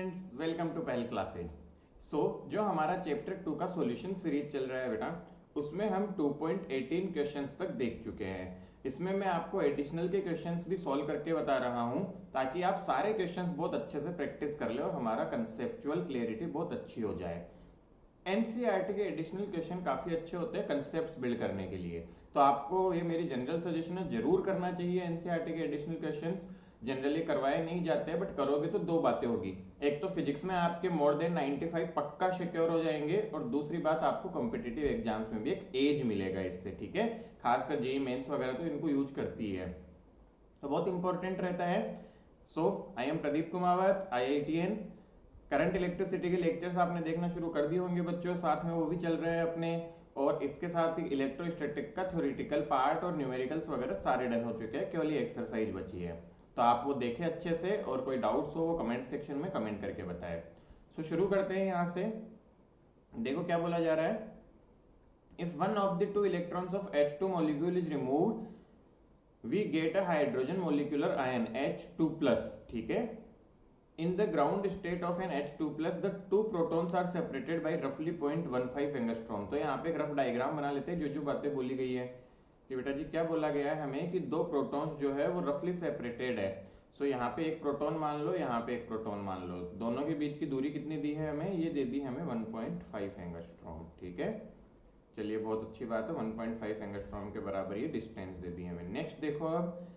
Friends, welcome to पहल classes. जो हमारा चैप्टर 2 का सॉल्यूशन सीरीज चल रहा है बेटा, उसमें हम 2.18 क्वेश्चंस तक देख चुके हैं। इसमें मैं आपको एडिशनल के क्वेश्चंस भी सॉल्व करके बता रहा हूं ताकि आप सारे क्वेश्चंस बहुत अच्छे से प्रैक्टिस कर ले और हमारा कंसेप्चुअल क्लियरिटी बहुत अच्छी हो जाए। एनसीईआरटी के एडिशनल क्वेश्चन काफी अच्छे होते हैं कंसेप्ट बिल्ड करने के लिए, तो आपको ये मेरी जनरल सजेशन है, जरूर करना चाहिए एनसीईआरटी के एडिशनल क्वेश्चंस। जनरली करवाए नहीं जाते हैं, बट करोगे तो दो बातें होगी। एक तो फिजिक्स में आपके मोर देन 95 पक्का सिक्योर हो जाएंगे, और दूसरी बात आपको कॉम्पिटिटिव एग्जाम्स में भी एक एज मिलेगा इससे, ठीक है। खासकर जेईई मेंस वगैरह तो इनको यूज करती है, तो बहुत इंपॉर्टेंट रहता है। I am Pradeep Kumawat, IITN। Current electricity के लेक्चर्स आपने देखना शुरू कर दिए होंगे बच्चों, साथ में वो भी चल रहे हैं अपने, और इसके साथ ही इलेक्ट्रोस्टैटिक का थ्योरेटिकल पार्ट और न्यूमेरिकल्स वगैरह सारे डन हो चुके हैं, केवल ये एक्सरसाइज बची है। तो आप वो देखें अच्छे से, और कोई डाउट्स हो वो कमेंट सेक्शन में कमेंट करके बताएं। शुरू करते हैं यहाँ से। देखो क्या बोला जा रहा है। If one of the two electrons of H2 molecule is removed we get a hydrogen molecular ion H2+, ठीक है। In the ground state of an H2+, the two protons are separated by roughly 0.15 angstrom. तो यहाँ पे एक rough diagram बना लेते हैं, जो बातें बोली गई है कि बेटा जी क्या बोला गया है हमें कि दो प्रोटॉन्स जो है वो रफली सेपरेटेड है। यहाँ पे एक प्रोटॉन मान लो, यहाँ पे एक प्रोटॉन मान लो, दोनों के बीच की दूरी कितनी दी है हमें, ये दे दी हमें 1.5 एंगस्ट्रॉम, ठीक है। चलिए बहुत अच्छी बात है, 1.5 एंगस्ट्रॉम के बराबर ये डिस्टेंस दे दी हमें। नेक्स्ट देखो अब,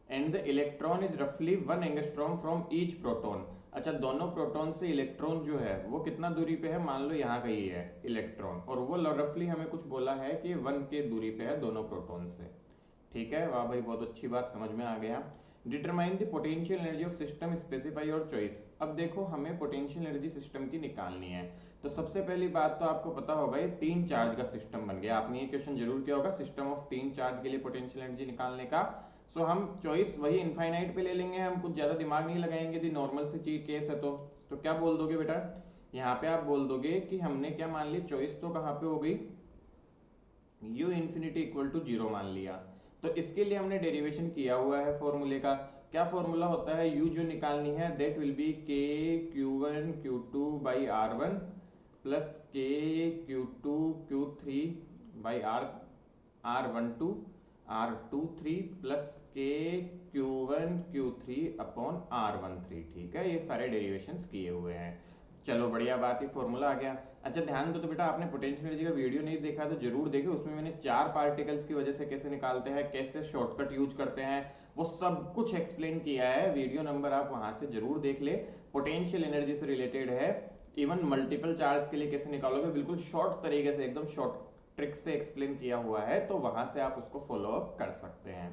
एंड द इलेक्ट्रॉन इज रफली 1 एंगस्ट्रॉम फ्रॉम ईच प्रोटॉन। अच्छा, दोनों प्रोटॉन से इलेक्ट्रॉन जो है वो कितना दूरी पे है, मान लो यहाँ का ये है इलेक्ट्रॉन, और वो रफली हमें कुछ बोला है कि 1 के दूरी पे है दोनों प्रोटॉन से, ठीक है। वाह भाई, बहुत अच्छी बात, समझ में आ गया। Determine the potential energy of system, specify your choice. अब देखो हमें पोटेंशियल एनर्जी सिस्टम की निकालनी है, तो सबसे पहली बात तो आपको पता होगा ये 3 चार्ज का सिस्टम बन गया। आपने ये क्वेश्चन जरूर किया होगा, सिस्टम ऑफ 3 चार्ज के लिए पोटेंशियल एनर्जी निकालने का। हम चॉइस वही इनफाइनाइट पे ले लेंगे, हम कुछ ज्यादा दिमाग नहीं लगाएंगे। यदि नॉर्मल से चीज केस है तो क्या बोल दोगे बेटा, यहाँ पे आप बोल दोगे कि हमने क्या मान लिया, चॉइस तो कहाँ पे हो गई, u इंफिनिटी इक्वल टू 0 मान लिया। तो इसके लिए हमने डेरिवेशन किया हुआ है फॉर्मूले का। क्या फॉर्मूला होता है, u जो निकालनी है that will be k q1 q2 by r1 plus k q2 q3 by r12 r23 plus k q1 q3 upon r13, ठीक है। ये सारे डेरिवेशंस किए हुए हैं। चलो बढ़िया बात, ये फॉर्मूला आ गया। अच्छा ध्यान दो तो बेटा, आपने पोटेंशियल एनर्जी का वीडियो नहीं देखा तो जरूर देखे, उसमें मैंने 4 पार्टिकल्स की वजह से कैसे निकालते हैं, कैसे शॉर्टकट यूज करते हैं, वो सब कुछ एक्सप्लेन किया है। वीडियो नंबर आप वहां से जरूर देख ले, पोटेंशियल एनर्जी से रिलेटेड है। इवन मल्टीपल चार्ज के लिए कैसे निकालोगे, बिल्कुल शॉर्ट तरीके से, एकदम शॉर्ट ट्रिक से एक्सप्लेन किया हुआ है, तो वहां से आप उसको फॉलो अप कर सकते हैं।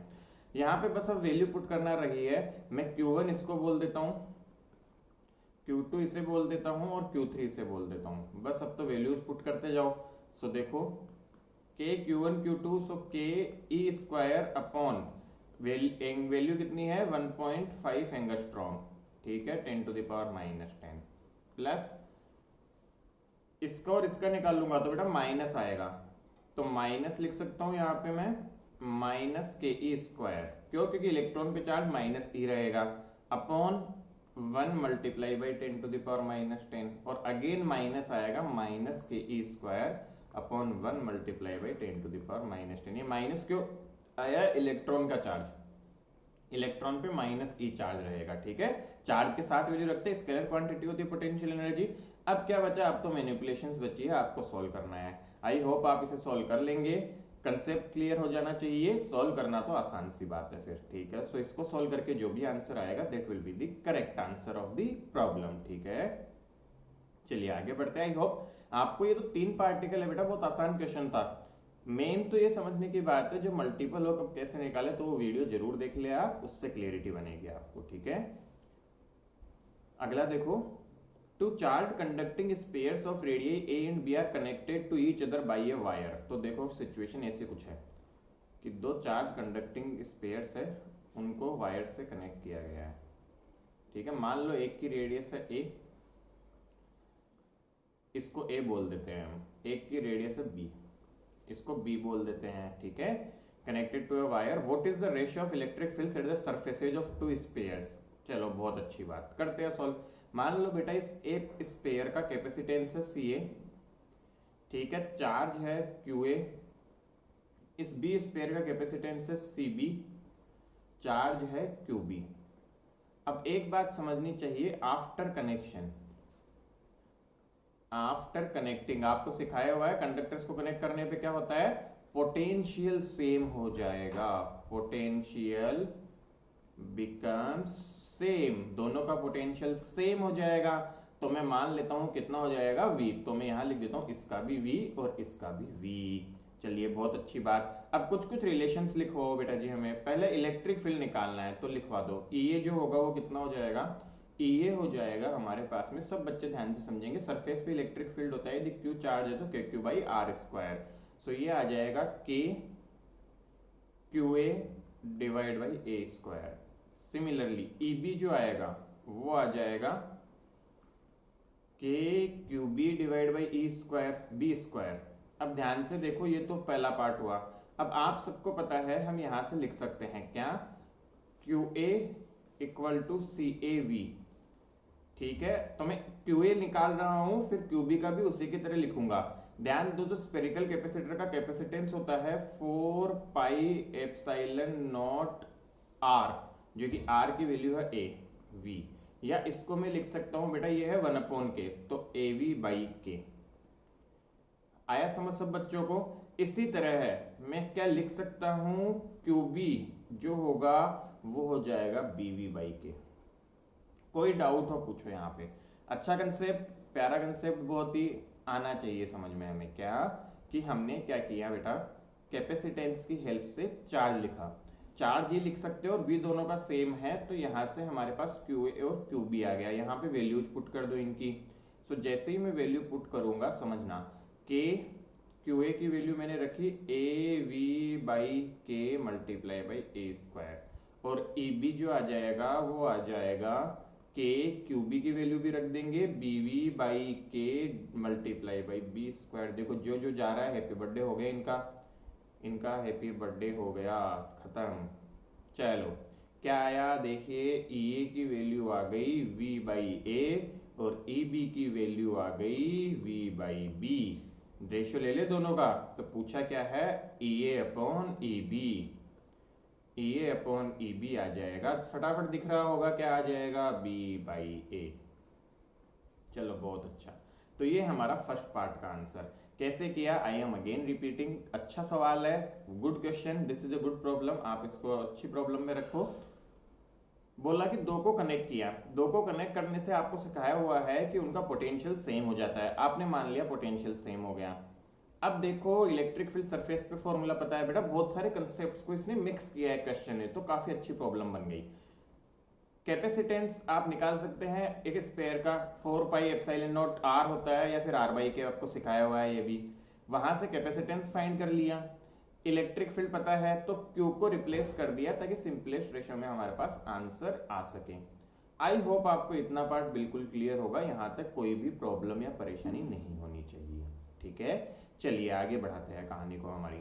यहाँ पे बस अब वैल्यू पुट करना रही है। मैं Q1 इसको बोल देता हूँ, Q2 इसे बोल देता हूं, और Q3 इसे बोल देता हूं। बस अब तो वैल्यूज पुट करते जाओ। देखो k Q1 Q2, k e square upon value कितनी है 1.5 एंगस्ट्रॉम, ठीक है, 10 टू द पावर -10 प्लस इसका और इसका निकाल लूंगा तो बेटा माइनस आएगा, तो माइनस लिख सकता हूं यहाँ पे मैं माइनस के ई स्क्वायर, क्यों, क्योंकि इलेक्ट्रॉन पे चार्ज माइनस ई रहेगा, upon 1 multiply by 10 to the power -10, और अगेन माइनस आएगा माइनस के e square upon 1 multiply by 10 to the power -10। ये माइनस क्यों आया, इलेक्ट्रॉन का चार्ज, इलेक्ट्रॉन पे माइनस ई चार्ज रहेगा, ठीक है। चार्ज के साथ वैल्यू रखते हैं, स्केलर क्वांटिटी होती है पोटेंशियल एनर्जी। अब क्या बचा, अब तो मैनिपुलेशंस बची है, आपको सॉल्व करना है। आई होप आप इसे सॉल्व कर लेंगे, कंसेप्ट क्लियर हो जाना चाहिए। सॉल्व करना तो आसान सी बात है फिर, ठीक है। इसको सॉल्व करके जो भी आंसर आएगा that will be the correct answer of the problem, ठीक है। चलिए आगे बढ़ते हैं। आई होप आपको ये तो 3 पार्टिकल है बेटा, बहुत आसान क्वेश्चन था। मेन तो ये समझने की बात है जो मल्टीपल हो कब कैसे निकाले, तो वो वीडियो जरूर देख ले आप, उससे क्लियरिटी बनेगी आपको, ठीक है। अगला देखो, two charge conducting spheres of radius a and b are connected to each other by a wire. तो देखो सिचुएशन ऐसी कुछ है कि 2 चार्ज कंडक्टिंग स्पेयर्स है, उनको वायर से कनेक्ट किया गया है, ठीक है। मान लो एक की रेडियस है ए, इसको ए बोल देते हैं हम, एक की रेडियस है बी, इसको बी बोल देते हैं, ठीक है। Connected to a wire, what is the ratio of electric fields at the surfaces of 2 spheres. चलो बहुत अच्छी बात, करते हैं सॉल्व। मान लो बेटा इस एक स्पेयर का कैपेसिटेंस है Ca, ठीक है, चार्ज है Qa, इस बी स्पेयर का कैपेसिटेंस है Cb, चार्ज है Qb। अब एक बात समझनी चाहिए, आफ्टर कनेक्शन, आफ्टर कनेक्टिंग आपको सिखाया हुआ है कंडक्टर्स को कनेक्ट करने पे क्या होता है, पोटेंशियल सेम हो जाएगा, पोटेंशियल बिकम्स सेम, दोनों का पोटेंशियल सेम हो जाएगा। तो मैं मान लेता हूं कितना हो जाएगा V, तो मैं यहां लिख देता हूं इसका भी V और इसका भी V। चलिए बहुत अच्छी बात। अब कुछ कुछ रिलेशंस लिखवाओ बेटा जी, हमें पहले इलेक्ट्रिक फील्ड निकालना है तो लिखवा दो। EA जो होगा वो कितना हो जाएगा, EA हो जाएगा हमारे पास में, सब बच्चे ध्यान से समझेंगे, सरफेस पे इलेक्ट्रिक फील्ड होता है, यदि Q चार्ज है तो KQ बाई R स्क्वायर। सो ये आ जाएगा K QA divide by A square. Similarly EB जो आएगा वो आ जाएगा K QB divide by E square B square. अब ध्यान से देखो, ये तो पहला पार्ट हुआ। अब आप सबको पता है हम यहां से लिख सकते हैं क्या, QA इक्वल टू CAV, ठीक है। तो मैं QA निकाल रहा हूं, फिर QB का भी उसी की तरह लिखूंगा। ध्यान दो तो स्पेरिकल कैपेसिटर का कैपेसिटेंस होता है 4 पाई एप्सिलॉन नॉट R, जो कि R की वैल्यू है AV, या इसको मैं लिख सकता हूं बेटा ये है 1/K, तो AV बाई K। आया समझ सब बच्चों को। इसी तरह है मैं क्या लिख सकता हूं, QB जो होगा वो हो जाएगा BV बाई K। कोई डाउट हो पूछो यहाँ पे। अच्छा कंसेप्ट, प्यारा कंसेप्ट, बहुत ही आना चाहिए समझ में हमें, क्या कि हमने क्या किया बेटा, कैपेसिटेंस की हेल्प से चार्ज लिखा, चार्ज ही लिख सकते हो और V दोनों का सेम है, तो यहाँ से हमारे पास QA और QB आ गया। यहाँ पे वैल्यूज पुट कर दो इनकी। सो जैसे ही मैं वैल्यू पुट करूंगा समझना, K QA की वैल्यू मैंने रखी AV by K multiply by A square, और EB जो आ जाएगा वो आ जाएगा K QB की वैल्यू भी रख देंगे BV by K multiply by B square. देखो जो जो जा रहा है, हैप्पी बर्थडे हो गया इनका, इनका हैप्पी बर्थडे हो गया, खत्म। चलो क्या आया देखिए, EA की वैल्यू आ गई V बाई A और EB की वैल्यू आ गई V बाई B। रेशियो ले ले दोनों का, तो पूछा क्या है, EA upon EB, EA upon EB आ जाएगा, फटाफट दिख रहा होगा क्या आ जाएगा, B बाई A। चलो बहुत अच्छा। तो ये हमारा फर्स्ट पार्ट का आंसर कैसे किया, आई एम अगेन रिपीटिंग। अच्छा सवाल है, good question, this is a good problem, आप इसको अच्छी प्रॉब्लम में रखो। बोला कि दो को कनेक्ट किया, दो को कनेक्ट करने से आपको सिखाया हुआ है कि उनका पोटेंशियल सेम हो जाता है, आपने मान लिया पोटेंशियल सेम हो गया। अब देखो इलेक्ट्रिक फील्ड सरफेस पे फॉर्मूला पता है बेटा, बहुत सारे कंसेप्ट्स को इसने मिक्स किया है क्वेश्चन में, तो काफी अच्छी प्रॉब्लम बन गई। कैपेसिटेंस आप निकाल सकते हैं एक स्पेयर का, 4 पाई एप्सिलॉन नॉट R होता है, या फिर R बाई K आपको सिखाया हुआ है ये भी, वहां से कैपेसिटेंस फाइंड कर लिया। इलेक्ट्रिक फील्ड पता है तो Q को रिप्लेस कर दिया ताकि सिंपलेस्ट रेशियो में हमारे पास आंसर आ सके। आई होप आपको इतना पार्ट बिल्कुल क्लियर होगा, यहां तक कोई भी प्रॉब्लम या परेशानी नहीं होनी चाहिए, ठीक है। चलिए आगे बढ़ाते हैं कहानी को हमारी।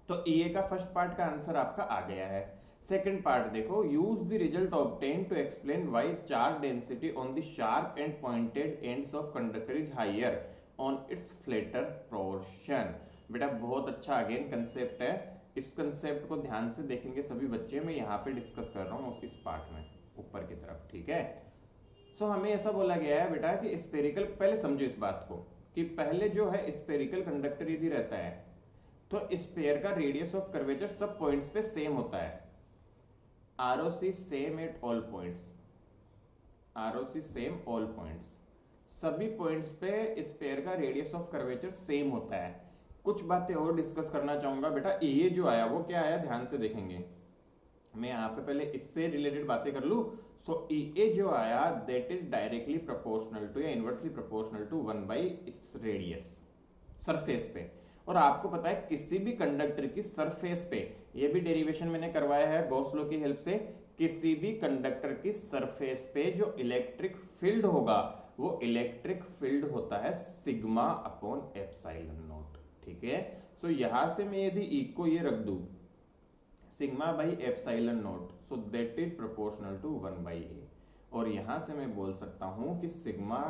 तो EA का फर्स्ट पार्ट का आंसर आपका आ गया है। सेकंड पार्ट देखो, use the result obtain to explain why charge density on the sharp and pointed ends of conductor is higher on its flatter portion. बेटा बहुत अच्छा अगेन कंसेप्ट है, इस कंसेप्ट को ध्यान से देखेंगे सभी बच्चे, मैं यहाँ पे डिस्कस कर रहा हूँ इस पार्ट में ऊपर की तरफ, ठीक है। सो हमें ऐसा बोला गया है बेटा कि स्पेरिकल, पहले समझो इस बात को कि पहले जो है स्पेरिकल कंडक्टर यदि रहता है तो स्पेयर का रेडियस ऑफ कर्वेचर सब पॉइंट्स पे सेम होता है, ROC same at all points, ROC same all points, सभी पॉइंट्स पे स्पेयर का रेडियस ऑफ कर्वेचर सेम होता है। कुछ बातें और डिस्कस करना चाहूंगा बेटा, ये जो आया वो क्या आया ध्यान से देखेंगे, मैं यहाँ पे पहले इससे रिलेटेड बातें कर लूं। सो EA जो आया that is directly proportional to या inversely proportional to 1 by its radius surface पे। और आपको पता है किसी भी कंडक्टर की सरफेस पे, ये भी डेरिवेशन मैंने करवाया है गॉस लॉ की हेल्प से, किसी भी कंडक्टर की सरफेस पे जो इलेक्ट्रिक फील्ड होगा वो इलेक्ट्रिक फील्ड होता है सिग्मा अपॉन एप्सिलॉन नॉट, ठीक है। सो यहां से मैं यदि E को ये रख दूं sigma by epsilon not, so that is proportional to 1 by A। और यहां से मैं बोल सकता हूं कि sigma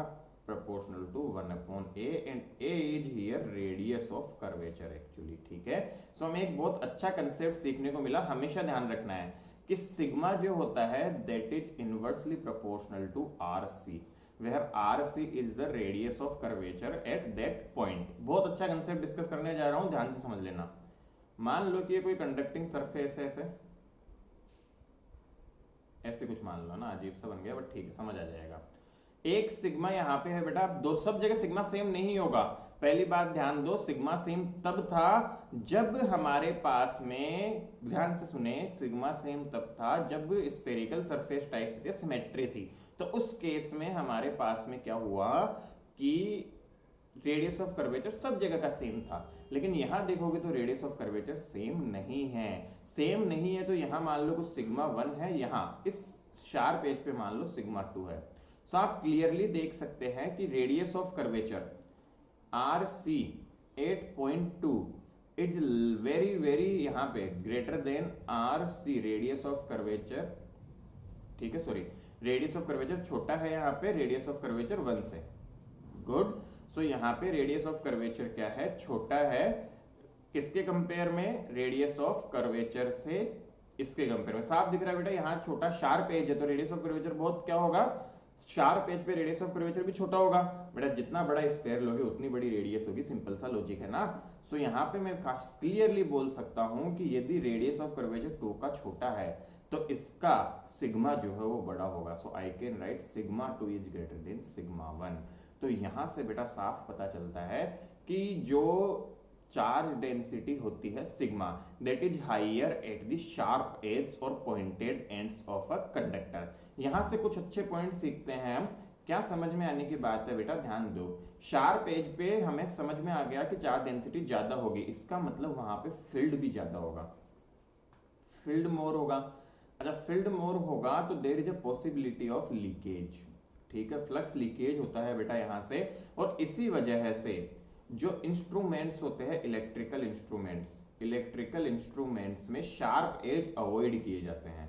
proportional to 1/a and a is here radius of curvature actually। ठीक है, सो हमें एक बहुत अच्छा कंसेप्ट सीखने को मिला। हमेशा ध्यान रखना है कि सिग्मा जो होता है that is inversely proportional to RC, where RC is the radius of curvature at that point। बहुत अच्छा कंसेप्ट डिस्कस करने जा रहा हूं, ध्यान से समझ लेना। मान लो कि ये कोई कंडक्टिंग सरफेस है, ऐसे कुछ मान लो ना, अजीब सा बन गया बट ठीक है, समझ आ जाएगा। एक सिग्मा यहाँ पे है बेटा, दो सब जगह सिग्मा सेम नहीं होगा। पहली बात ध्यान दो, सिग्मा सेम तब था जब हमारे पास में, ध्यान से सुने, सिग्मा सेम तब था जब स्फेरिकल सरफेस टाइप थी, सिमेट्री थी। तो उस केस में हमारे पास में क्या हुआ कि रेडियस ऑफ कर्वेचर सब जगह का सेम था। लेकिन यहां देखोगे तो रेडियस ऑफ कर्वेचर सेम नहीं है। सेम नहीं है तो यहां मान लो कुछ सिग्मा 1 है, यहां इस शार्प एज पे मान लो सिग्मा 2 है। सो आप क्लियरली देख सकते हैं कि radius of curvature RC 8.2 is very very यहां पे greater than RC radius of curvature. ठीक है, सॉरी, रेडियस ऑफ कर्वेचर छोटा है यहाँ पे रेडियस ऑफ कर्वेचर 1 से। गुड, सो यहाँ पे रेडियस ऑफ कर्वेचर क्या है, छोटा है। किसके कंपेयर में, रेडियस ऑफ कर्वेचर से इसके कंपेयर में। साफ दिख रहा है बेटा, यहाँ छोटा शार्प एज है तो रेडियस ऑफ कर्वेचर बहुत क्या होगा, शार्प एज पे रेडियस ऑफ कर्वेचर भी छोटा होगा। बेटा जितना बड़ा स्फेयर लोगे उतनी बड़ी रेडियस होगी, सिंपल सा लॉजिक है ना। सो यहाँ पे मैं क्लियरली बोल सकता हूं कि यदि रेडियस ऑफ कर्वेचर 2 का छोटा है तो इसका सिग्मा जो है वो बड़ा होगा। So I can write sigma 2 is greater than sigma 1। तो यहां से बेटा साफ पता चलता है कि जो चार्ज डेंसिटी होती है sigma, that is higher at the sharp edge और pointed ends of a conductor. यहां से कुछ अच्छे पॉइंट सीखते हैं हम। क्या समझ में आने की बात है बेटा, ध्यान दो। शार्प एज पे हमें समझ में आ गया कि चार्ज डेंसिटी ज्यादा होगी, इसका मतलब वहां पे फील्ड भी ज्यादा होगा, फील्ड मोर होगा। अच्छा, फील्ड मोर होगा तो there is a possibility of leakage. ठीक है, फ्लक्स लीकेज होता है बेटा यहां से। और इसी वजह से जो इंस्ट्रूमेंट्स होते हैं, इलेक्ट्रिकल इंस्ट्रूमेंट्स में शार्प एज अवॉइड किए जाते हैं।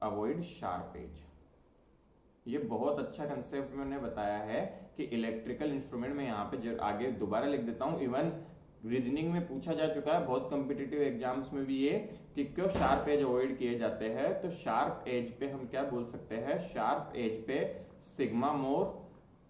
अवॉइड शार्प एज, ये बहुत अच्छा कंसेप्ट मैंने बताया है कि इलेक्ट्रिकल इंस्ट्रूमेंट में यहाँ पे आगे दोबारा लिख देता हूँ। इवन रीजनिंग में पूछा जा चुका है बहुत कॉम्पिटिटिव एग्जाम्स में भी ये, कि क्यों शार्प एज अवॉइड किए जाते हैं। तो शार्प एज पे हम क्या बोल सकते हैं, शार्प एज पे सिग्मा मोर,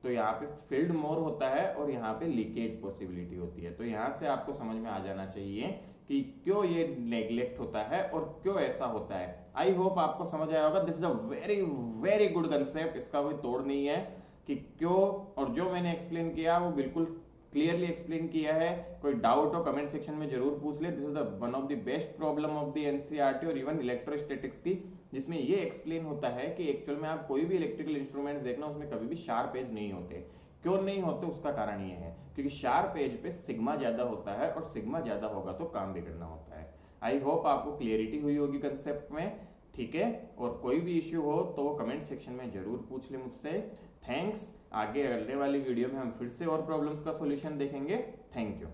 तो यहाँ पे फील्ड मोर होता है और यहाँ पे लीकेज पॉसिबिलिटी होती है। तो यहाँ से आपको समझ में आ जाना चाहिए कि क्यों ये नेग्लेक्ट होता है और क्यों ऐसा होता है। आई होप आपको समझ आया होगा। This is a very very good concept, इसका कोई तोड़ नहीं है कि क्यों। और जो मैंने एक्सप्लेन किया वो बिल्कुल क्लियरली एक्सप्लेन किया है। कोई डाउट हो कमेंट सेक्शन में जरूर पूछ ले। This is the one of the best problem of the NCERT और इवन इलेक्ट्रोस्टैटिक्स की, जिसमें ये एक्सप्लेन होता है कि एक्चुअल में आप कोई भी इलेक्ट्रिकल इंस्ट्रूमेंट्स देखना उसमें कभी भी शार्प एज नहीं होते। क्यों नहीं होते, उसका कारण ये है क्योंकि शार्प एज पे सिग्मा ज्यादा होता है और सिग्मा ज्यादा होगा तो काम बिगड़ना होता है। आई होप आपको क्लियरिटी हुई होगी कंसेप्ट में। ठीक है, और कोई भी इश्यू हो तो वो कमेंट सेक्शन में जरूर पूछ ले मुझसे। थैंक्स। आगे अगले वाली वीडियो में हम फिर से और प्रॉब्लम्स का सॉल्यूशन देखेंगे। Thank you.